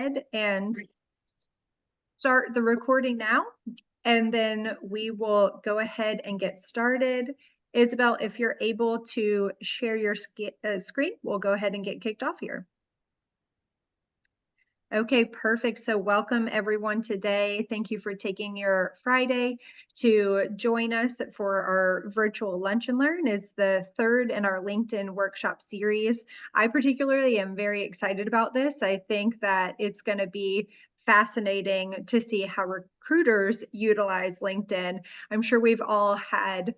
ahead and start the recording now, and then we will go ahead and get started. Isabel, if you're able to share your screen, we'll go ahead and get kicked off here. Okay, perfect. So welcome everyone today. Thank you for taking your Friday to join us for our virtual lunch and learn. It's the third in our LinkedIn workshop series. I particularly am very excited about this. I think that it's going to be fascinating to see how recruiters utilize LinkedIn. I'm sure we've all had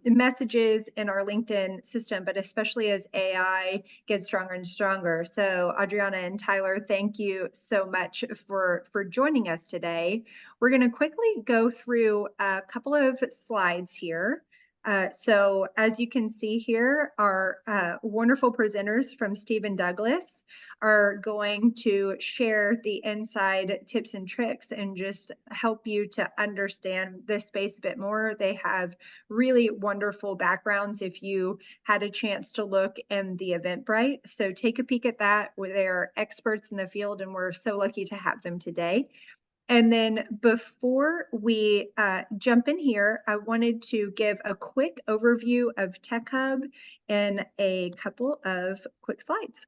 messages in our LinkedIn system, but especially as AI gets stronger and stronger. So Adriana and Tyler, thank you so much for joining us today. We're going to quickly go through a couple of slides here. So as you can see here, our wonderful presenters from StevenDouglas are going to share the inside tips and tricks and just help you to understand this space a bit more. They have really wonderful backgrounds if you had a chance to look in the Eventbrite. So take a peek at that. They're experts in the field, and we're so lucky to have them today. And then before we jump in here, I wanted to give a quick overview of Tech Hub in a couple of quick slides.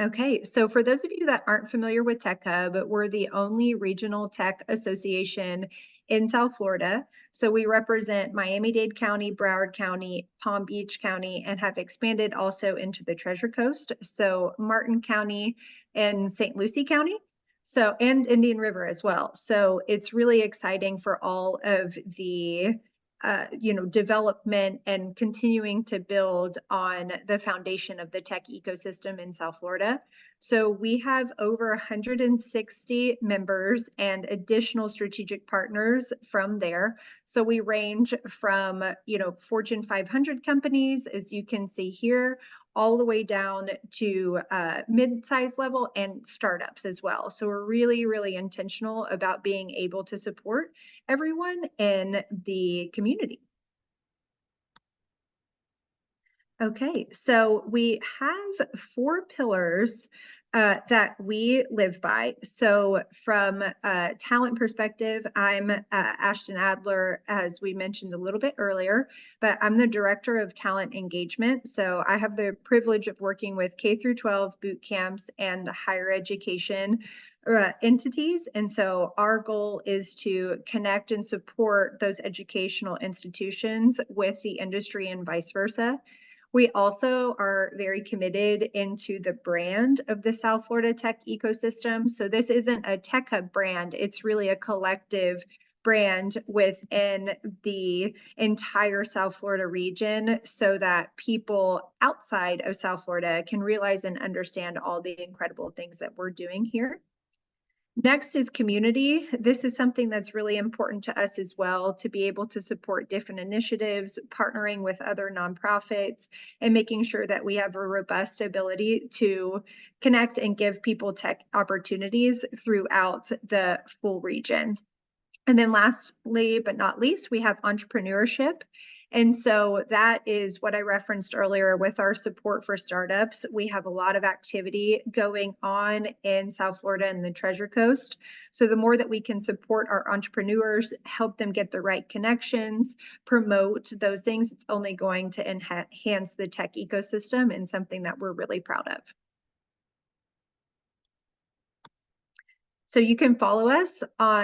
Okay, so for those of you that aren't familiar with Tech Hub, we're the only regional tech association in South Florida. So we represent Miami-Dade County, Broward County, Palm Beach County, and have expanded also into the Treasure Coast. So Martin County and St. Lucie County. So, and Indian River as well. So it's really exciting for all of the development and continuing to build on the foundation of the tech ecosystem in South Florida. So we have over 160 members and additional strategic partners from there. So we range from, Fortune 500 companies, as you can see here, all the way down to mid-size level and startups as well. So we're really, really intentional about being able to support everyone in the community. Okay, so we have 4 pillars that we live by. So from a talent perspective, I'm Ashton Adler, as we mentioned a little bit earlier, but I'm the Director of Talent Engagement. So I have the privilege of working with K through 12 boot camps and higher education entities. And so our goal is to connect and support those educational institutions with the industry and vice versa. We also are very committed into the brand of the South Florida tech ecosystem. So this isn't a Tech Hub brand, it's really a collective brand within the entire South Florida region so that people outside of South Florida can realize and understand all the incredible things that we're doing here. Next is community. This is something that's really important to us as well, to be able to support different initiatives, partnering with other nonprofits, and making sure that we have a robust ability to connect and give people tech opportunities throughout the full region. And then lastly, but not least, we have entrepreneurship. And so that is what I referenced earlier with our support for startups. We have a lot of activity going on in South Florida and the Treasure Coast. So the more that we can support our entrepreneurs, help them get the right connections, promote those things, it's only going to enhance the tech ecosystem and something that we're really proud of. So you can follow us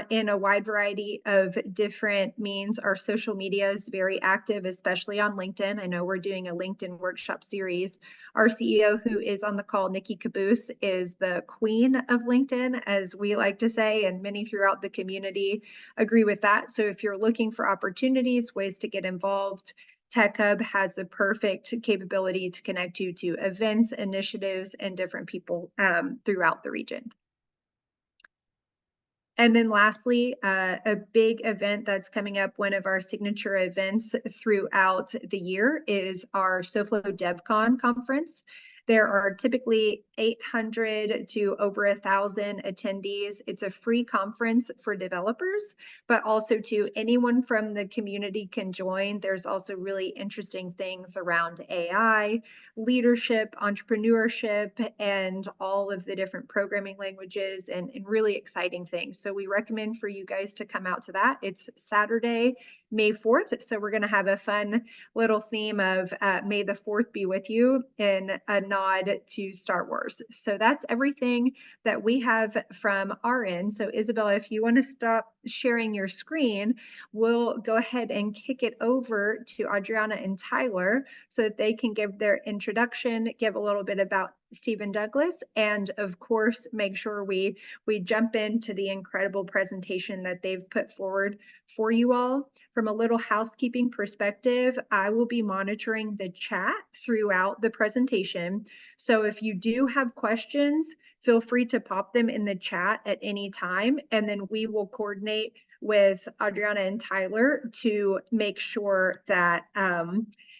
in a wide variety of different means. Our social media is very active, especially on LinkedIn. I know we're doing a LinkedIn workshop series. Our CEO, who is on the call, Nikki Caboose, is the queen of LinkedIn, as we like to say, and many throughout the community agree with that. So if you're looking for opportunities, ways to get involved, Tech Hub has the perfect capability to connect you to events, initiatives, and different people throughout the region. And then lastly, a big event that's coming up, one of our signature events throughout the year, is our SoFlo DevCon conference. There are typically 800 to over 1,000 attendees. It's a free conference for developers, but also to anyone from the community can join. There's also really interesting things around AI, leadership, entrepreneurship, and all of the different programming languages and really exciting things. So we recommend for you guys to come out to that. It's Saturday, May 4th. So we're going to have a fun little theme of May the 4th be with you in a nod to Star Wars. So that's everything that we have from our end. So Isabella, if you want to stop sharing your screen, we'll go ahead and kick it over to Adriana and Tyler so that they can give their introduction, give a little bit about StevenDouglas, and of course, make sure we jump into the incredible presentation that they've put forward for you all. From a little housekeeping perspective, I will be monitoring the chat throughout the presentation. So if you do have questions, feel free to pop them in the chat at any time, and then we will coordinate with Adriana and Tyler to make sure that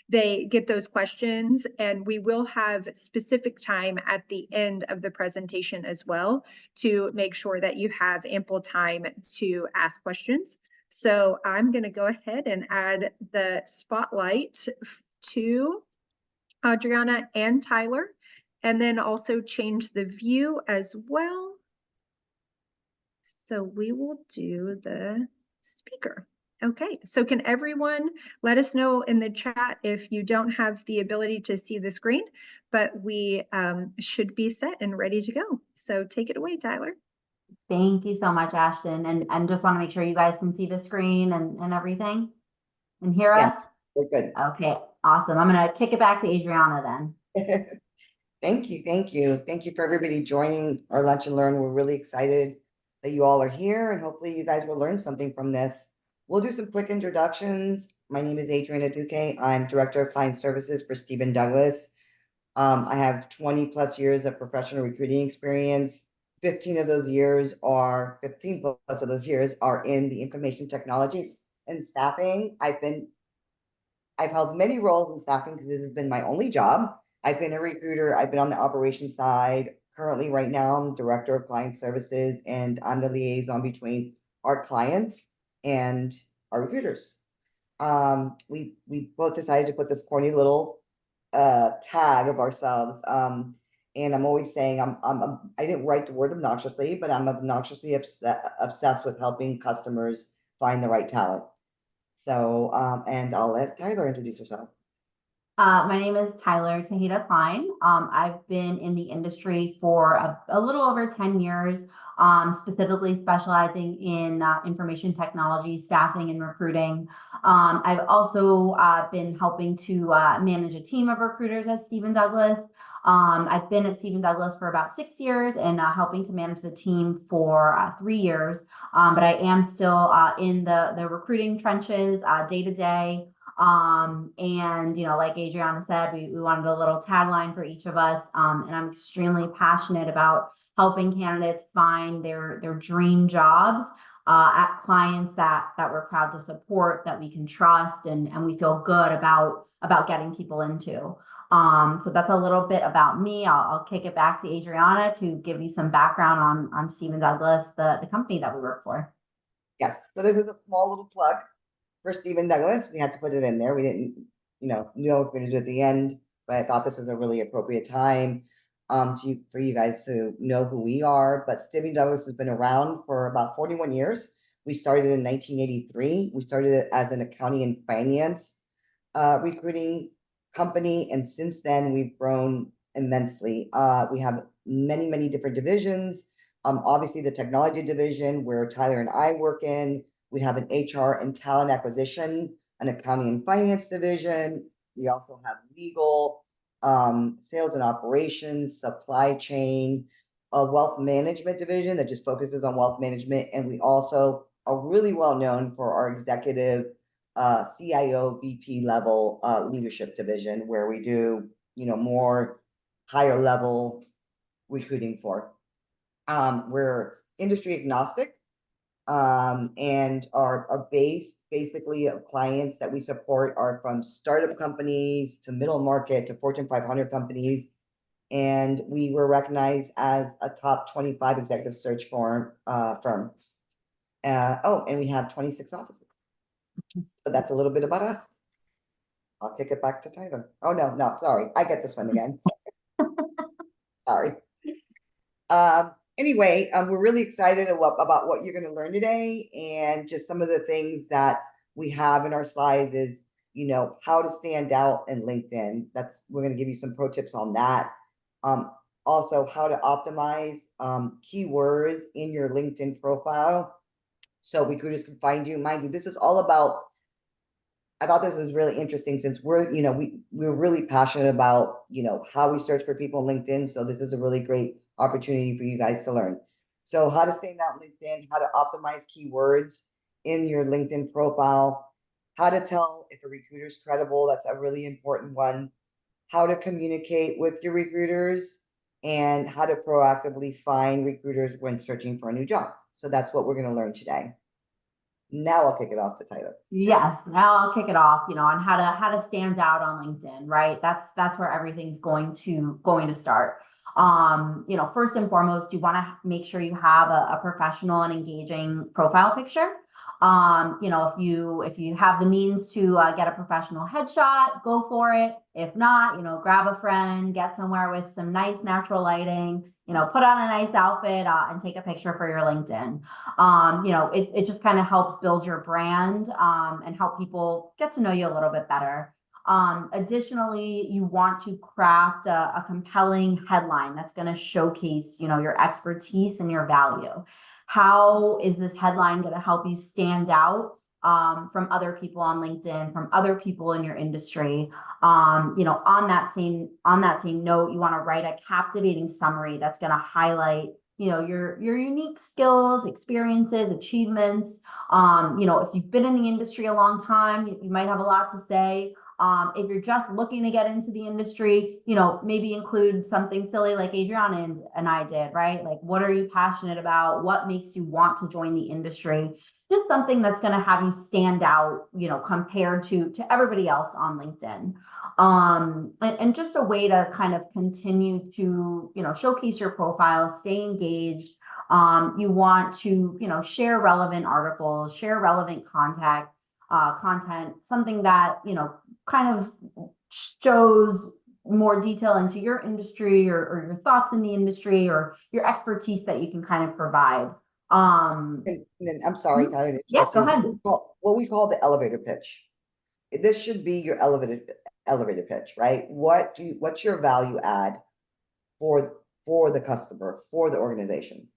they get those questions, and we will have specific time at the end of the presentation as well to make sure that you have ample time to ask questions. So I'm going to go ahead and add the spotlight to Adriana and Tyler, and then also change the view as well. So we will do the speaker. Okay, so can everyone let us know in the chat if you don't have the ability to see the screen, but we should be set and ready to go. So take it away, Tyler. Thank you so much, Ashton. And just want to make sure you guys can see the screen and everything and hear us. We're good. Okay, awesome. I'm going to kick it back to Adriana then. Thank you. Thank you. Thank you for everybody joining our Lunch and Learn. We're really excited that you all are here, and hopefully you guys will learn something from this. We'll do some quick introductions. My name is Adriana Duque. I'm Director of Client Services for StevenDouglas. I have 20 plus years of professional recruiting experience. 15 of those years are 15 plus of those years are in the information technology and staffing. I've held many roles in staffing because this has been my only job. I've been a recruiter. I've been on the operations side. Currently, right now, I'm Director of Client Services, and I'm the liaison between our clients and our recruiters. We both decided to put this corny little tag of ourselves. And I'm always saying I didn't write the word obnoxiously, but I'm obnoxiously obsessed with helping customers find the right talent. So, and I'll let Tyler introduce herself. My name is Tyler Tahita Klein. I've been in the industry for a little over 10 years, specifically specializing in information technology, staffing, and recruiting. I've also been helping to manage a team of recruiters at StevenDouglas. I've been at StevenDouglas for about 6 years and helping to manage the team for 3 years. But I am still in the recruiting trenches day to day. And like Adriana said, we wanted a little tagline for each of us. And I'm extremely passionate about helping candidates find their dream jobs at clients that we're proud to support, that we can trust, and we feel good about getting people into. So that's a little bit about me. I'll kick it back to Adriana to give you some background on StevenDouglas, the company that we work for. Yes, so this is a small little plug for StevenDouglas. We had to put it in there. We didn't, know if we were going to do it at the end, but I thought this was a really appropriate time for you guys to know who we are. But StevenDouglas has been around for about 41 years. We started in 1983. We started it as an accounting and finance recruiting company, and since then we've grown immensely. We have many different divisions. Obviously the technology division where Tyler and I work in. We have an HR and talent acquisition, an accounting and finance division. We also have legal, sales and operations, supply chain, a wealth management division that just focuses on wealth management. And we also are really well known for our executive CIO VP level leadership division, where we do, more higher level recruiting for. We're industry agnostic. And our base basically of clients that we support are from startup companies to middle market to Fortune 500 companies. and we were recognized as a top 25 executive search firm. And we have 26 offices. So that's a little bit about us. I'll kick it back to Tyler. Oh, no, sorry. I get this one again. Sorry. Anyway, we're really excited about what you're going to learn today, and just some of the things that we have in our slides is, how to stand out in LinkedIn. We're going to give you some pro tips on that. Also how to optimize keywords in your LinkedIn profile so recruiters can find you. Mind you, this is all about, I thought this was really interesting since we're really passionate about, how we search for people on LinkedIn. So this is a really great opportunity for you guys to learn. So how to stand out on LinkedIn, how to optimize keywords in your LinkedIn profile, how to tell if a recruiter is credible. That's a really important one. How to communicate with your recruiters, and how to proactively find recruiters when searching for a new job. So that's what we're going to learn today. Now I'll kick it off to Tyler. Yes, now I'll kick it off, on how to stand out on LinkedIn, right? That's where everything's going to start. First and foremost, you want to make sure you have a professional and engaging profile picture. If you have the means to get a professional headshot, go for it. If not, grab a friend, get somewhere with some nice natural lighting, put on a nice outfit and take a picture for your LinkedIn. It just kind of helps build your brand and help people get to know you a little bit better. Additionally, you want to craft a compelling headline that's going to showcase, your expertise and your value. How is this headline going to help you stand out from other people on LinkedIn, from other people in your industry? On that same note, you want to write a captivating summary that's going to highlight, your unique skills, experiences, achievements. If you've been in the industry a long time, you might have a lot to say. If you're just looking to get into the industry, maybe include something silly like Adriana and I did, right? Like, what are you passionate about? What makes you want to join the industry? Just something that's going to have you stand out, compared to everybody else on LinkedIn. And just a way to kind of continue to, showcase your profile, stay engaged. You want to, share relevant articles, share relevant content, something that, kind of shows more detail into your industry or your thoughts in the industry or your expertise that you can kind of provide. And then I'm sorry, Tyler. Yeah, go ahead. What we call the elevator pitch. This should be your elevator pitch, right? What's your value add for the customer, for the organization?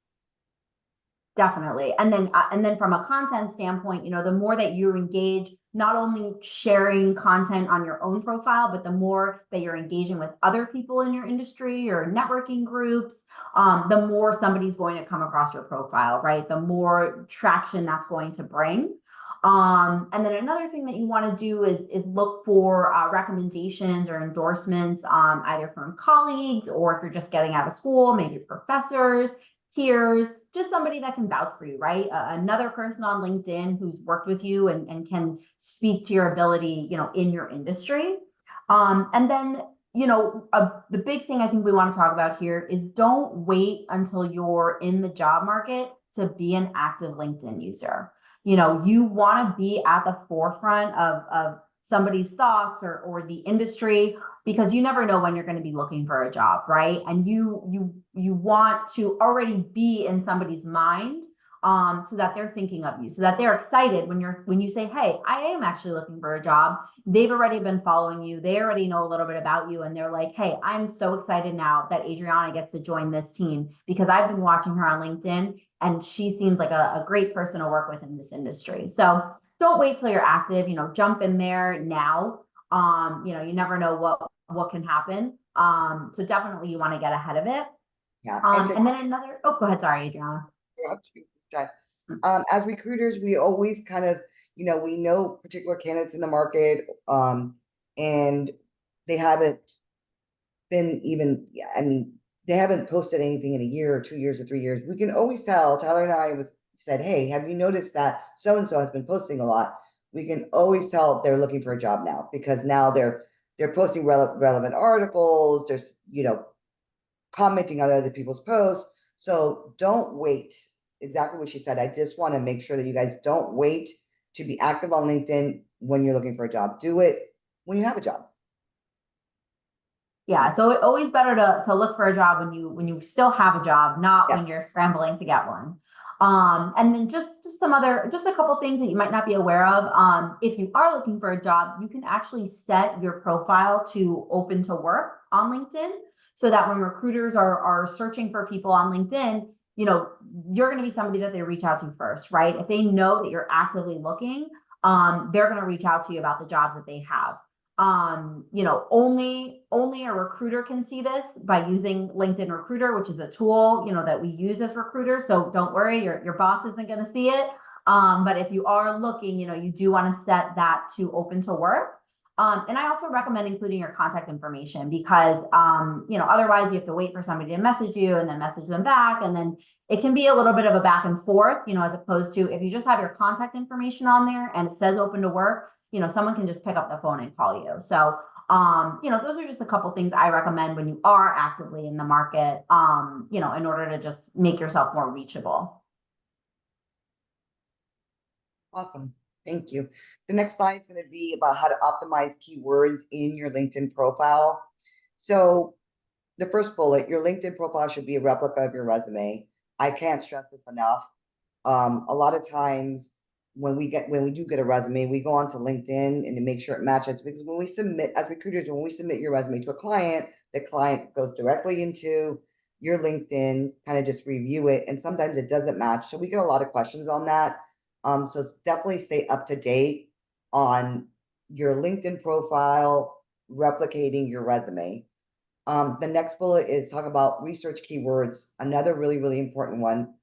Definitely. And then from a content standpoint, the more that you engage, not only sharing content on your own profile, but the more that you're engaging with other people in your industry or networking groups, the more somebody's going to come across your profile, right? The more traction that's going to bring. And then another thing that you want to do is look for recommendations or endorsements, either from colleagues, or if you're just getting out of school, maybe professors, peers, just somebody that can vouch for you, right? Another person on LinkedIn who's worked with you and can speak to your ability, in your industry. And then, the big thing I think we want to talk about here is don't wait until you're in the job market to be an active LinkedIn user. You want to be at the forefront of somebody's thoughts or the industry, because you never know when you're going to be looking for a job, right? And you want to already be in somebody's mind, so that they're thinking of you, so that they're excited when you say, hey, I am actually looking for a job. They've already been following you. They already know a little bit about you. And they're like, hey, I'm so excited now that Adriana gets to join this team because I've been watching her on LinkedIn and she seems like a great person to work with in this industry. So don't wait till you're active, jump in there now. You never know what can happen. So definitely you want to get ahead of it. Yeah. And then go ahead. Sorry, Adriana. As recruiters, we always kind of, we know particular candidates in the market, and they haven't been even, they haven't posted anything in a year or 2 years or 3 years. We can always tell. Tyler and I said, hey, have you noticed that so-and-so has been posting a lot? We can always tell they're looking for a job now, because now they're posting relevant articles. There's, commenting on other people's posts. So don't wait. Exactly what she said. I just want to make sure that you guys don't wait to be active on LinkedIn when you're looking for a job. Do it when you have a job. Yeah, it's always better to look for a job when you still have a job, not when Yeah. you're scrambling to get one. And then just a couple things that you might not be aware of. If you are looking for a job, you can actually set your profile to open to work on LinkedIn, so that when recruiters are searching for people on LinkedIn, you know, you're going to be somebody that they reach out to first, right? If they know that you're actively looking, they're going to reach out to you about the jobs that they have. You know, only a recruiter can see this by using LinkedIn Recruiter, which is a tool, you know, that we use as recruiters. So don't worry, your boss isn't going to see it. But if you are looking, you know, you do want to set that to open to work. And I also recommend including your contact information, because, you know, otherwise you have to wait for somebody to message you and then message them back. And then it can be a little bit of a back and forth, you know, as opposed to if you just have your contact information on there and it says open to work, you know, someone can just pick up the phone and call you. So, you know, those are just a couple things I recommend when you are actively in the market, you know, in order to just make yourself more reachable. Awesome. Thank you. The next slide is going to be about how to optimize keywords in your LinkedIn profile. So the first bullet, your LinkedIn profile should be a replica of your resume. I can't stress this enough. A lot of times when we do get a resume, we go onto LinkedIn and to make sure it matches, because when we submit as recruiters, when we submit your resume to a client, the client goes directly into your LinkedIn, kind of just review it, and sometimes it doesn't match. So we get a lot of questions on that. So definitely stay up to date on your LinkedIn profile, replicating your resume. The next bullet is talk about research keywords, another really, really important one.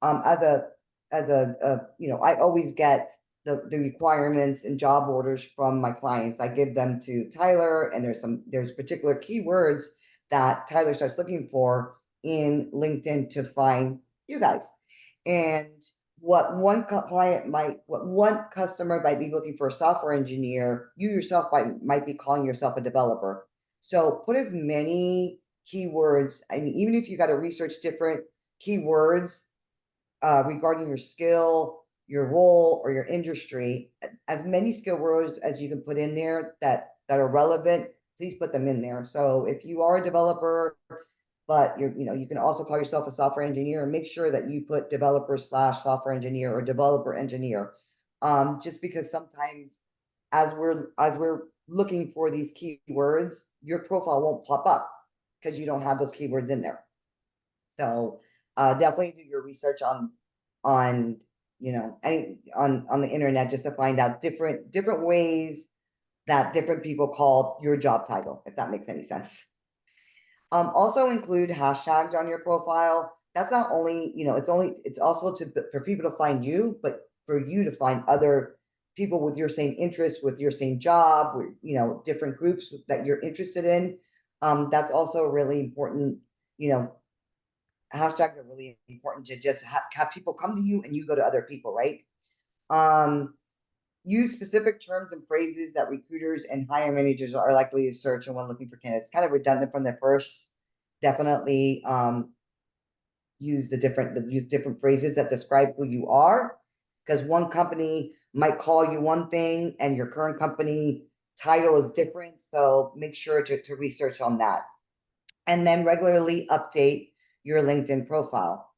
As a you know, I always get the requirements and job orders from my clients. I give them to Tyler, and there's particular keywords that Tyler starts looking for in LinkedIn to find you guys. And what one customer might be looking for a software engineer, you yourself might be calling yourself a developer. So put as many keywords. I mean, even if you got to research different keywords regarding your skill, your role, or your industry, as many skill words as you can put in there that are relevant, please put them in there. So if you are a developer, but you know, you can also call yourself a software engineer, and make sure that you put developer / software engineer or developer engineer. Just because sometimes as we're looking for these keywords, your profile won't pop up because you don't have those keywords in there. So definitely do your research on you know, on the internet, just to find out different ways that different people call your job title, if that makes any sense. Also include hashtags on your profile. That's not only, you know, it's also for people to find you, but for you to find other people with your same interests, with your same job, with, you know, different groups that you're interested in. That's also really important. You know, hashtags are really important to just have people come to you and you go to other people, right? Use specific terms and phrases that recruiters and hiring managers are likely to search and when looking for candidates. Kind of redundant from the first. Definitely use different phrases that describe who you are, because one company might call you one thing and your current company title is different. So make sure to research on that. And then regularly update your LinkedIn profile.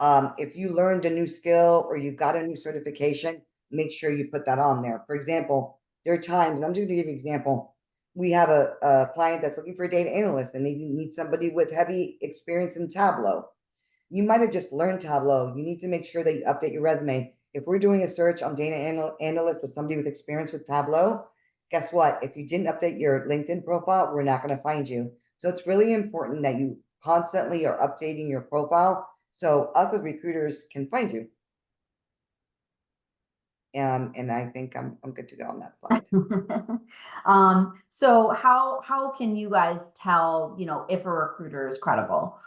If you learned a new skill or you got a new certification, make sure you put that on there. For example, there are times, and I'm just gonna give you an example. We have a client that's looking for a data analyst and they need somebody with heavy experience in Tableau. You might have just learned Tableau. You need to make sure that you update your resume. If we're doing a search on data analyst with somebody with experience with Tableau, guess what? If you didn't update your LinkedIn profile, we're not going to find you. So it's really important that you constantly are updating your profile so us as recruiters can find you. And I think I'm good to go on that slide. So how can you guys tell, you know, if a recruiter is credible?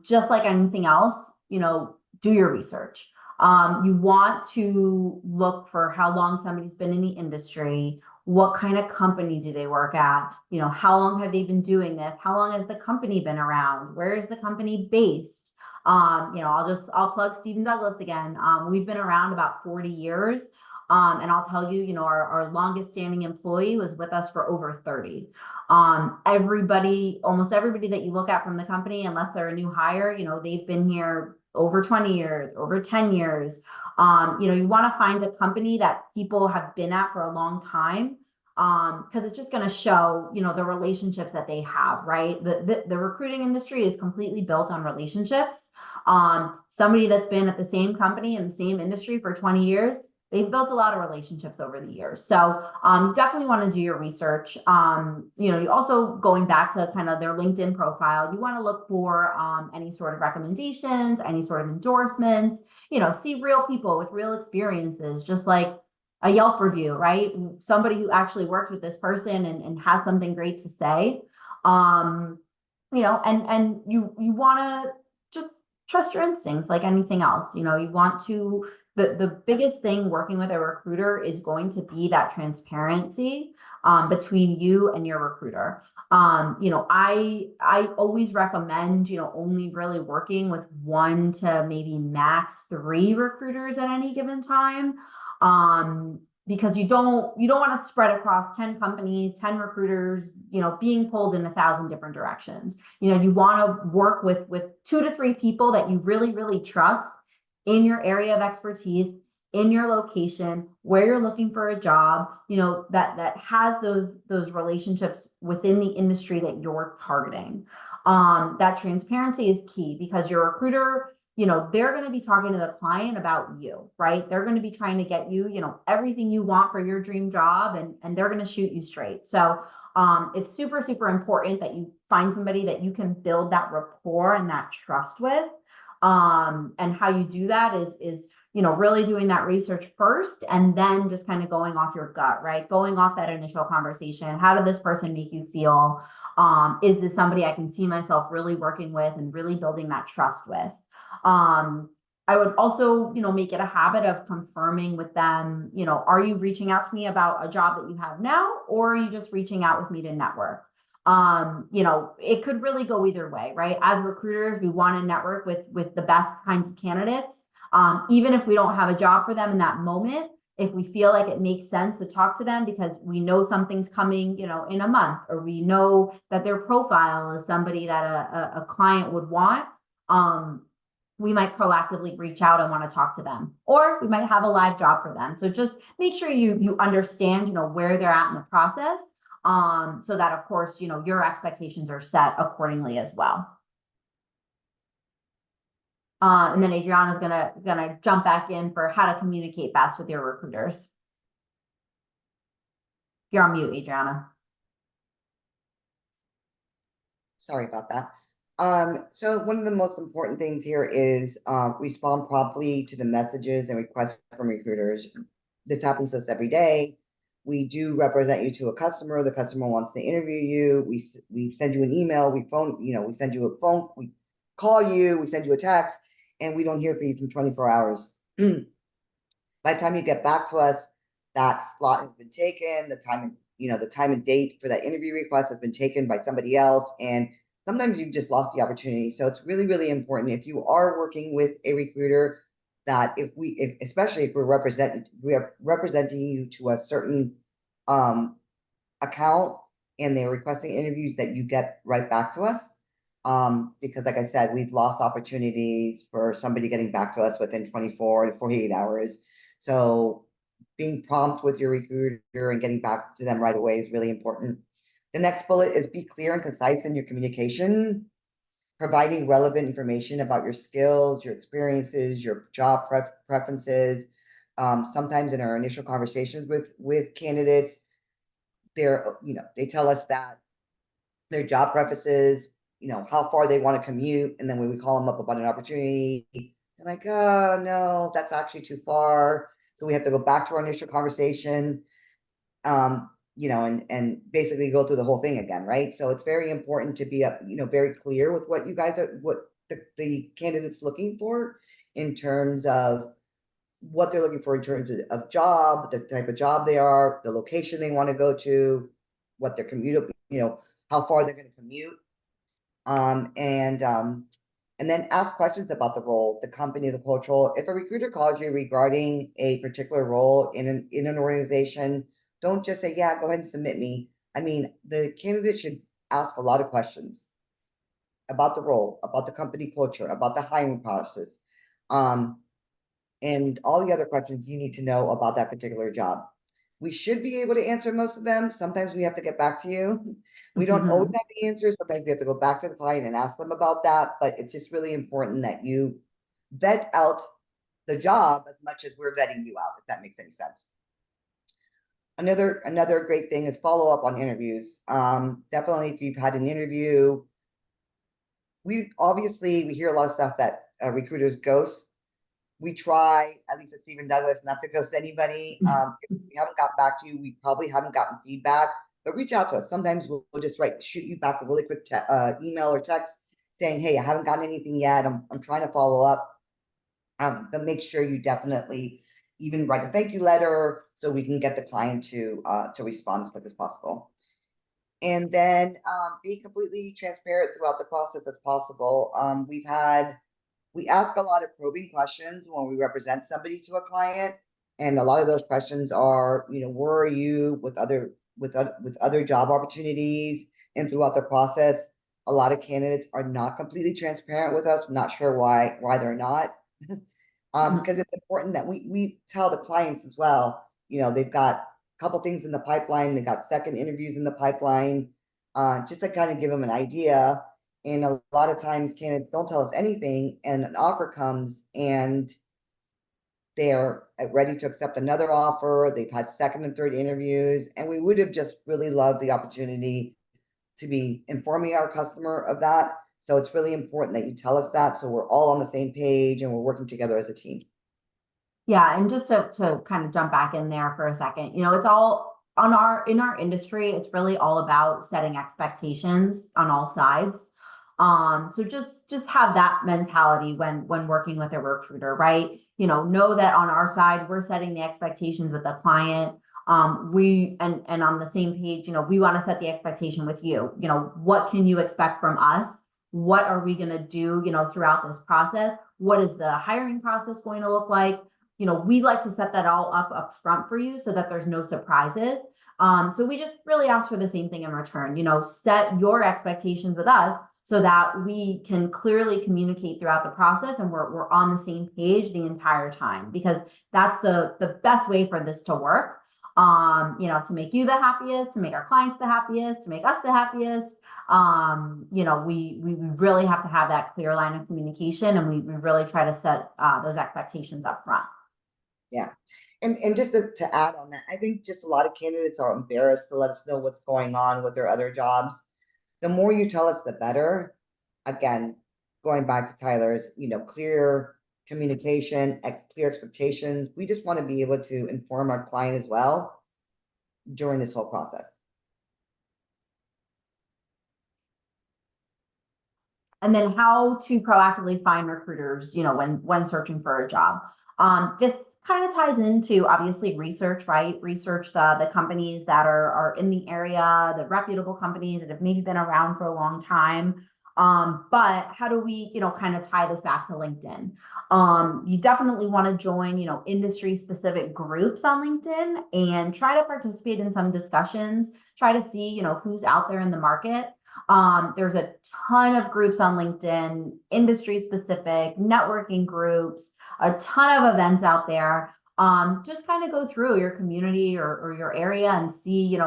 Just like anything else, you know, do your research. You want to look for how long somebody's been in the industry, What kind of company do they work at? How long have they been doing this? How long has the company been around? Where is the company based? I'll plug StevenDouglas again. We've been around about 40 years. And I'll tell you, our longest standing employee was with us for over 30. Almost everybody that you look at from the company, unless they're a new hire, they've been here over 20 years, over 10 years. You want to find a company that people have been at for a long time, because it's just going to show, the relationships that they have, right? The recruiting industry is completely built on relationships. Somebody that's been at the same company in the same industry for 20 years, they've built a lot of relationships over the years. So definitely want to do your research. You also, going back to kind of their LinkedIn profile, you want to look for any sort of recommendations, any sort of endorsements, see real people with real experiences, just like a Yelp review, right? Somebody who actually worked with this person and has something great to say. And you want to just trust your instincts like anything else. You want to, the biggest thing working with a recruiter is going to be that transparency between you and your recruiter. I always recommend, only really working with 1 to maybe max 3 recruiters at any given time. Because you don't want to spread across 10 companies, 10 recruiters, being pulled in 1,000 different directions. You want to work with 2 to 3 people that you really, really trust in your area of expertise, in your location, where you're looking for a job, that has those relationships within the industry that you're targeting. That transparency is key, because your recruiter, they're going to be talking to the client about you, right? They're going to be trying to get you, everything you want for your dream job, and they're going to shoot you straight. So it's super, super important that you find somebody that you can build that rapport and that trust with. And how you do that is really doing that research first, and then just kind of going off your gut, right? Going off that initial conversation. How did this person make you feel? Is this somebody I can see myself really working with and really building that trust with? I would also, make it a habit of confirming with them, are you reaching out to me about a job that you have now, or are you just reaching out with me to network? It could really go either way, right? As recruiters, we want to network with the best kinds of candidates. Even if we don't have a job for them in that moment, if we feel like it makes sense to talk to them because we know something's coming, in a month, or we know that their profile is somebody that a client would want, we might proactively reach out and want to talk to them, or we might have a live job for them. So just make sure you understand, where they're at in the process, so that, of course, your expectations are set accordingly as well. And then Adriana's gonna jump back in for how to communicate best with your recruiters. You're on mute, Adriana. Sorry about that. So one of the most important things here is respond promptly to the messages and requests from recruiters. This happens to us every day. We do represent you to a customer. The customer wants to interview you. We send you an email. We send you a phone. We call you. We send you a text, and we don't hear from you for 24 hours. By the time you get back to us, that slot has been taken. The time and date for that interview request has been taken by somebody else, and sometimes you've just lost the opportunity. So it's really, really important, if you are working with a recruiter, that especially if we're representing you to a certain account and they're requesting interviews, that you get right back to us. Because like I said, we've lost opportunities for somebody getting back to us within 24 to 48 hours. So being prompt with your recruiter and getting back to them right away is really important. The next bullet is be clear and concise in your communication, providing relevant information about your skills, your experiences, your job preferences. Sometimes in our initial conversations with candidates, they tell us that their job preferences, how far they want to commute. And then when we call them up about an opportunity, they're like, oh no, that's actually too far. So we have to go back to our initial conversation, and basically go through the whole thing again, right? So it's very important to be very clear with what you guys are, what the candidate's looking for in terms of what they're looking for in terms of job, the type of job they are, the location they want to go to, what their commute, how far they're going to commute. And then ask questions about the role, the company, the cultural. If a recruiter calls you regarding a particular role in an organization, don't just say, yeah, go ahead and submit me. I mean, the candidate should ask a lot of questions about the role, about the company culture, about the hiring process, and all the other questions you need to know about that particular job. We should be able to answer most of them. Sometimes we have to get back to you. We don't always have the answers. Sometimes we have to go back to the client and ask them about that. But it's just really important that you vet out the job as much as we're vetting you out, if that makes any sense. Another great thing is follow up on interviews. Definitely if you've had an interview, we hear a lot of stuff that recruiters ghost. We try, at least at StevenDouglas, not to ghost anybody. If we haven't gotten back to you, we probably haven't gotten feedback, but reach out to us. Sometimes we'll just shoot you back a really quick email or text saying, hey, I haven't gotten anything yet. I'm trying to follow up. But make sure you definitely even write a thank you letter so we can get the client to respond as quick as possible. And then be completely transparent throughout the process as possible. We ask a lot of probing questions when we represent somebody to a client. And a lot of those questions are, where are you with other job opportunities? And throughout the process, a lot of candidates are not completely transparent with us. I'm not sure why they're not. Because it's important that we tell the clients as well, they've got a couple things in the pipeline, they got second interviews in the pipeline, just to kind of give them an idea. And a lot of times candidates don't tell us anything and an offer comes and they're ready to accept another offer. They've had second and third interviews, and we would have just really loved the opportunity to be informing our customer of that. So it's really important that you tell us that so we're all on the same page and we're working together as a team. Yeah, and just to kind of jump back in there for a second, it's all in our industry, it's really all about setting expectations on all sides. So just have that mentality when working with a recruiter, right? Know that on our side, we're setting the expectations with the client. And on the same page, we want to set the expectation with you. What can you expect from us? What are we going to do, throughout this process? What is the hiring process going to look like? We like to set that all up front for you so that there's no surprises. So we just really ask for the same thing in return, set your expectations with us so that we can clearly communicate throughout the process and we're on the same page the entire time, because that's the best way for this to work. To make you the happiest, to make our clients the happiest, to make us the happiest. We really have to have that clear line of communication, and we really try to set those expectations up front. Yeah. And just to add on that, I think just a lot of candidates are embarrassed to let us know what's going on with their other jobs. The more you tell us, the better. Again, going back to Tyler's, clear communication, clear expectations. We just want to be able to inform our client as well during this whole process. And then how to proactively find recruiters, when searching for a job. This kind of ties into obviously research, right? Research the companies that are in the area, the reputable companies that have maybe been around for a long time. But how do we, kind of tie this back to LinkedIn? You definitely want to join, industry specific groups on LinkedIn and try to participate in some discussions, try to see, who's out there in the market. There's a ton of groups on LinkedIn, industry specific, networking groups, a ton of events out there. Just kind of go through your community or your area and see,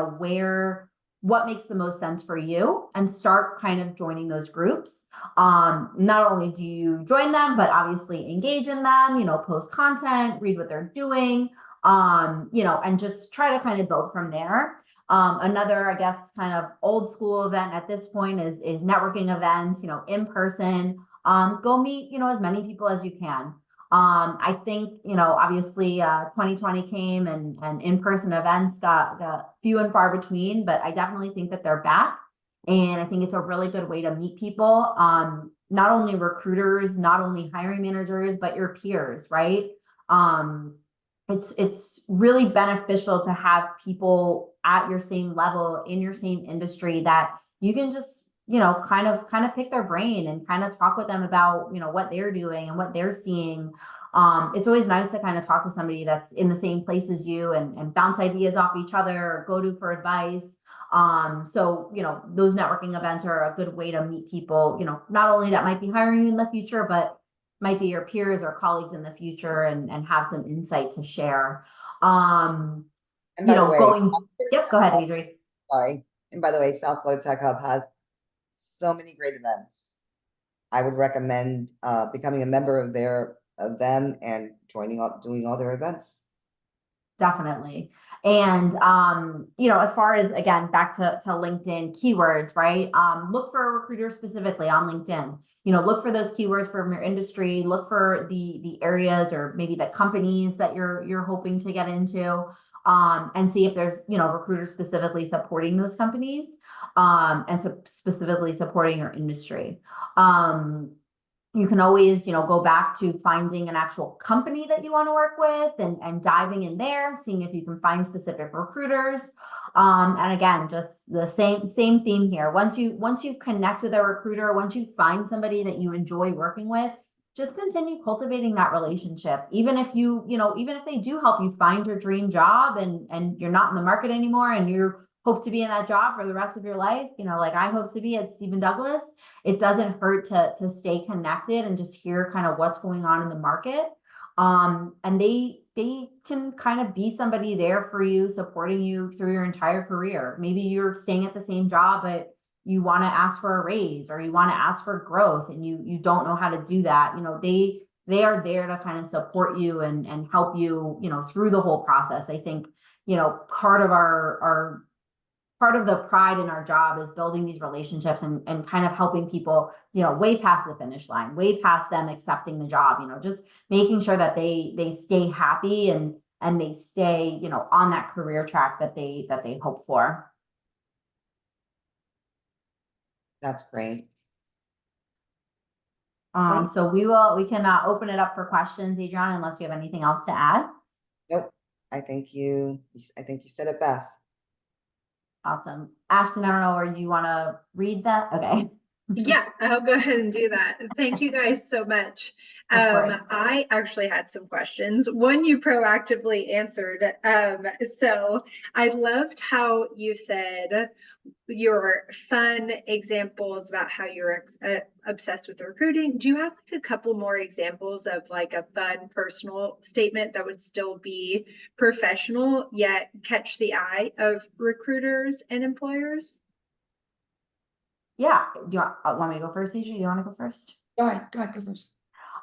what makes the most sense for you and start kind of joining those groups. Not only do you join them, but obviously engage in them, post content, read what they're doing, and just try to kind of build from there. Another, I guess, kind of old school event at this point is networking events, in person. Go meet, as many people as you can. I think, obviously 2020 came and in-person events got few and far between, but I definitely think that they're back. And I think it's a really good way to meet people, not only recruiters, not only hiring managers, but your peers, right? It's really beneficial to have people at your same level in your same industry that you can just, kind of pick their brain and kind of talk with them about, what they're doing and what they're seeing. It's always nice to kind of talk to somebody that's in the same place as you and bounce ideas off each other or go to for advice. So, those networking events are a good way to meet people, not only that might be hiring you in the future, but might be your peers or colleagues in the future and have some insight to share. Um, And by the way, Yep, go ahead, Adri. sorry. And by the way, South Florida Tech Hub has so many great events. I would recommend becoming a member of them and doing all their events. Definitely. And as far as, again, back to LinkedIn keywords, right? Look for a recruiter specifically on LinkedIn. Look for those keywords from your industry, look for the areas or maybe the companies that you're hoping to get into, and see if there's, recruiters specifically supporting those companies, and specifically supporting your industry. You can always, go back to finding an actual company that you want to work with and diving in there, seeing if you can find specific recruiters. And again, just the same theme here. Once you connect with a recruiter, once you find somebody that you enjoy working with, just continue cultivating that relationship. Even if even if they do help you find your dream job and you're not in the market anymore and you hope to be in that job for the rest of your life, like I hope to be at StevenDouglas, it doesn't hurt to stay connected and just hear kind of what's going on in the market. And they can kind of be somebody there for you, supporting you through your entire career. Maybe you're staying at the same job, but you want to ask for a raise or you want to ask for growth and you don't know how to do that. They are there to kind of support you and help you, through the whole process. I think, part of the pride in our job is building these relationships and kind of helping people, way past the finish line, way past them accepting the job, just making sure that they stay happy and they stay, on that career track that they hope for. That's great. So we can open it up for questions, Adriana, unless you have anything else to add. Nope. I think you said it best. Awesome. Ashton, I don't know, or you want to read that? Okay. Yeah, I'll go ahead and do that. Thank you guys so much. I actually had some questions. One you proactively answered. So I loved how you said your fun examples about how you're obsessed with recruiting. Do you have like a couple more examples of like a fun personal statement that would still be professional yet catch the eye of recruiters and employers? Yeah. Do you want me to go first, Adriana? Do you want to go first? Go ahead, go first.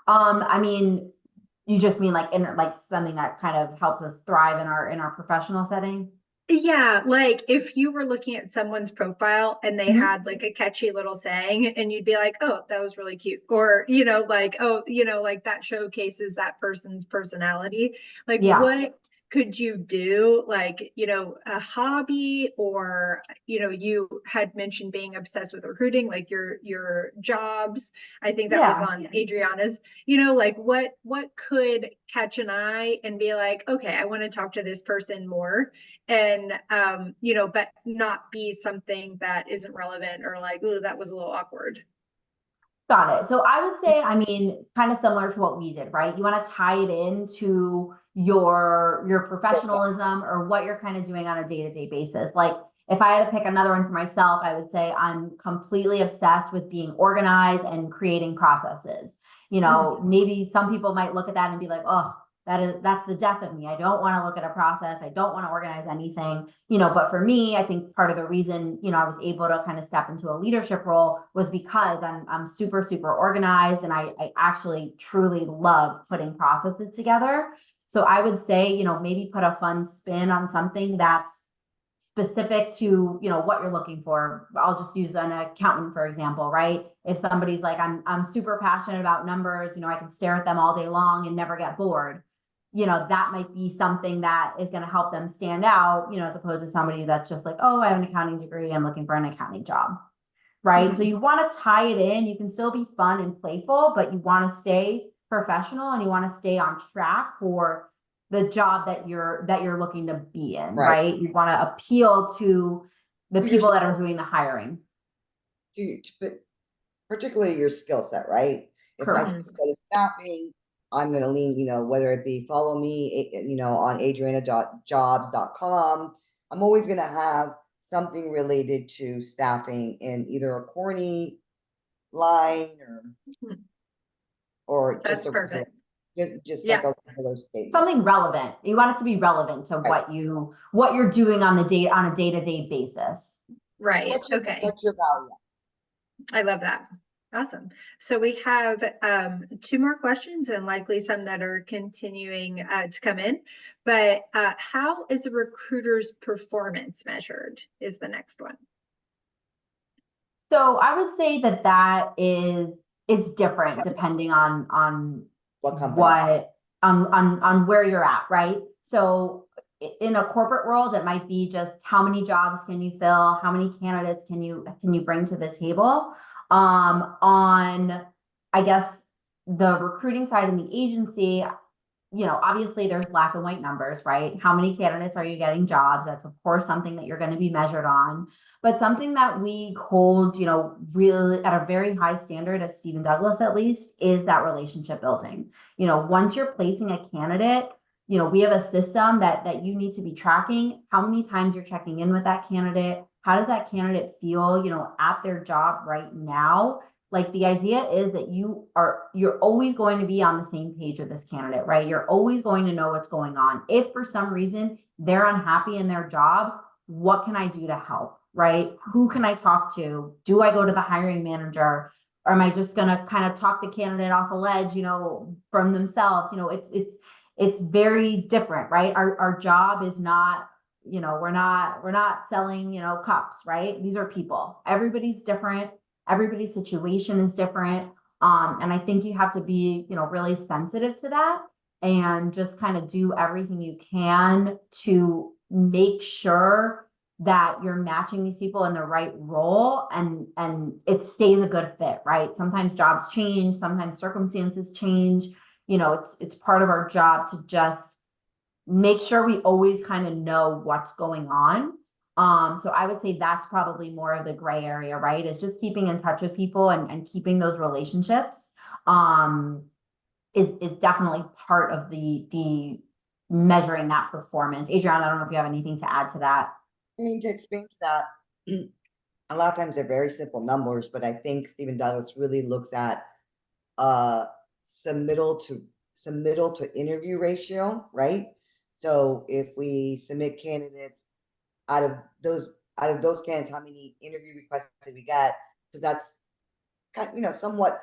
I mean, you just mean like something that kind of helps us thrive in our professional setting? Yeah, like if you were looking at someone's profile and they had like a catchy little saying and you'd be like, oh, that was really cute. Or, like, oh, like that showcases that person's personality. Like what could you do? Like, a hobby or, you had mentioned being obsessed with recruiting, like your jobs. I think that was on Adriana's, like what could catch an eye and be like, okay, I want to talk to this person more. And but not be something that isn't relevant or like, oh, that was a little awkward. Got it. So I would say, I mean, kind of similar to what we did, right? You want to tie it into your professionalism or what you're kind of doing on a day-to-day basis. Like if I had to pick another one for myself, I would say I'm completely obsessed with being organized and creating processes. Maybe some people might look at that and be like, oh, that's the death of me. I don't want to look at a process. I don't want to organize anything, but for me, I think part of the reason, I was able to kind of step into a leadership role was because I'm super, super organized and I actually truly love putting processes together. So I would say, maybe put a fun spin on something that's specific to, what you're looking for. I'll just use an accountant, for example, right? If somebody's like, I'm super passionate about numbers, I can stare at them all day long and never get bored. That might be something that is going to help them stand out, as opposed to somebody that's just like, oh, I have an accounting degree. I'm looking for an accounting job. Right. So you want to tie it in. You can still be fun and playful, but you want to stay professional and you want to stay on track for the job that you're looking to be in, Right. right? You want to appeal to the To people your- that are doing the hiring. But particularly your skill set, right? If my skill Correct. set is staffing, I'm gonna lean, whether it be follow me, on adrianajobs.com. I'm always gonna have something related to staffing in either a corny line or That's just a perfect. just Yeah. like a regular statement. Something relevant. You want it to be relevant to Right. what you're doing on a day-to-day basis. Right. Okay. What's your value? I love that. Awesome. So we have 2 more questions and likely some that are continuing to come in. But how is a recruiter's performance measured is the next one. So I would say it's different depending on What company? on where you're at, right? So in a corporate world, it might be just how many jobs can you fill, how many candidates can you bring to the table. On I guess the recruiting side in the agency, obviously there's black and white numbers, right? How many candidates are you getting jobs? That's of course something that you're going to be measured on. But something that we hold, really at a very high standard at StevenDouglas, at least, is that relationship building. Once you're placing a candidate, we have a system that you need to be tracking how many times you're checking in with that candidate. How does that candidate feel, at their job right now? Like the idea is that you're always going to be on the same page with this candidate, right? You're always going to know what's going on. If for some reason they're unhappy in their job, what can I do to help, right? Who can I talk to? Do I go to the hiring manager? Or am I just gonna kind of talk the candidate off a ledge, from themselves? It's very different, right? Our job is not, we're not selling, cups, right? These are people. Everybody's different. Everybody's situation is different. And I think you have to be, really sensitive to that and just kind of do everything you can to make sure that you're matching these people in the right role and it stays a good fit, right? Sometimes jobs change, sometimes circumstances change. It's part of our job to just make sure we always kind of know what's going on. So I would say that's probably more of the gray area, right? Is just keeping in touch with people and keeping those relationships is definitely part of the measuring that performance. Adriana, I don't know if you have anything to add to that. I mean, to explain to that, a lot of times they're very simple numbers, but I think StevenDouglas really looks at submittal to interview ratio, right? So if we submit candidates out of those candidates, how many interview requests did we get? Because that's kind of, somewhat